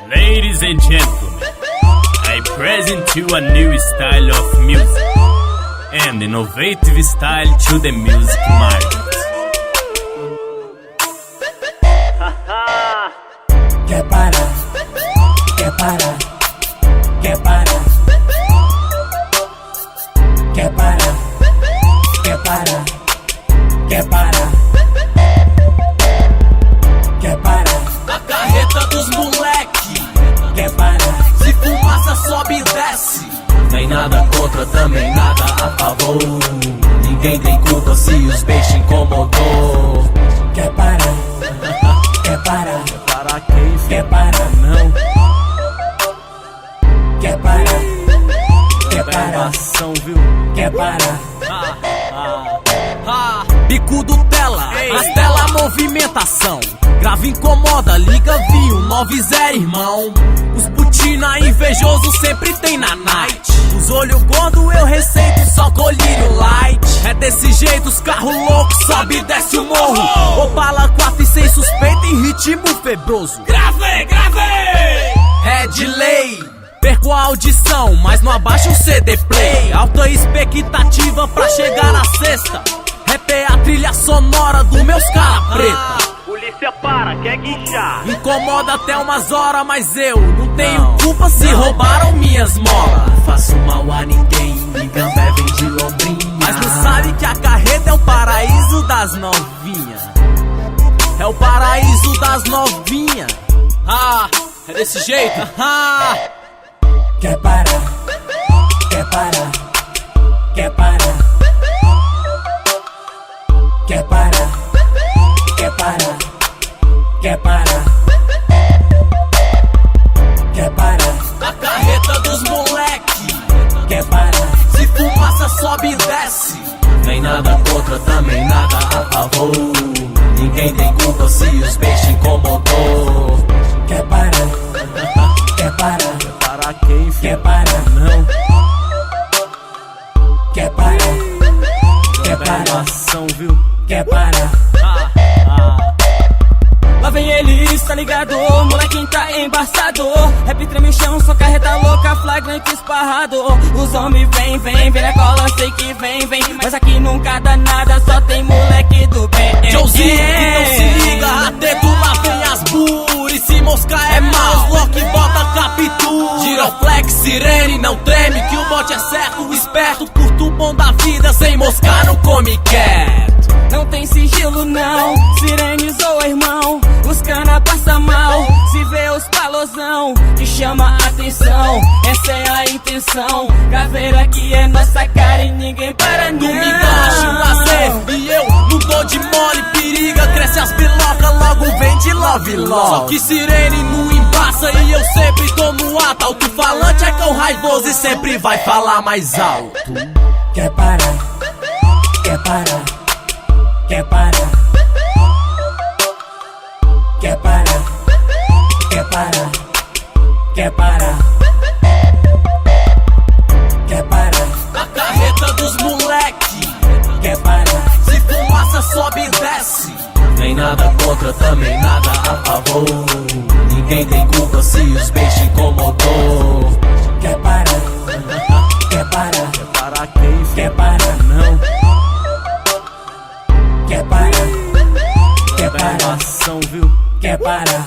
Ladies and gentlemen, I present you a new style of music and innovative style to the music market. Quer parar, quer parar, quer parar, quer parar, quer parar, quer parar, quer parar. A carreta dos moleque, Quer parar, se fumaça sobe e desce. Nem nada contra, também nada a favor. Ninguém tem culpa se os peixes incomodou. quer parar, quer parar, Para quem quer parar, não, quer parar, quer parar, ação, viu? quer parar, Bicudo tela, nas tela movimentação. Grave incomoda, liga viu, 90 irmão. Os putina invejoso sempre tem na night. Os olhos gordo eu receito só colírio light. É desse jeito os carros loucos sobe e desce o morro. Opala 4 e 6 suspeita em ritmo febroso. Grave, grave! É de lei, perco a audição, mas não abaixo o CD play. Alta expectativa pra chegar na sexta. Rap é a trilha sonora do meus cara preta. Polícia para, quer guinchar. Incomoda até umas horas, mas eu não tenho culpa se roubaram minhas molas. Não faço mal a ninguém, Igambé vem de Londrina. Mas não sabe que a carreta é o paraíso das novinhas. É o paraíso das novinhas. É desse jeito? quer parar, quer parar, quer parar, quer parar, quer parar, quer parar, quer parar, A carreta dos moleque, quer parar, se fumaça sobe e desce. Nem nada contra, também nada a favor. Ninguém tem culpa se os peixes incomodou. quer parar, quer parar, Para quem quer parar, não, quer parar, quer parar, ação, viu? quer parar, Lá vem ele, tá ligado? Molequinho tá embaçado. Rap treme o chão, só carreta louca, flagrante esparrado. Os homens vem na cola, sei que vem. Mas aqui nunca dá nada, só tem moleque do bem. Joezinho, que não se liga, atento lá vem as buri. Se moscar é mal, lock bota captura. Giroflex, sirene, não treme, que o bote é certo. Esperto, curto o bom da vida, sem moscar não come quieto. Não tem sigilo não, sirene zoa irmão. Os cana passa mal, se vê os palozão que chama a atenção, essa é a intenção. Caveira que é nossa cara e ninguém para não. Tu me gosta, nascer, e eu não dou de mole. Periga, cresce as biloca, logo vem de love. Só que sirene não embaça e eu sempre tô no ato. Alto-falante é cão raivoso e sempre vai falar mais alto. quer parar, quer parar, quer parar, quer parar, quer parar, quer parar, quer parar, A carreta dos moleque, quer parar, se fumaça sobe e desce. Nem nada contra, também nada a favor. Ninguém tem culpa se os peixes incomodou. quer parar, quer parar, Para quem quer parar, não, quer parar, quer parar, ação, viu? quer parar.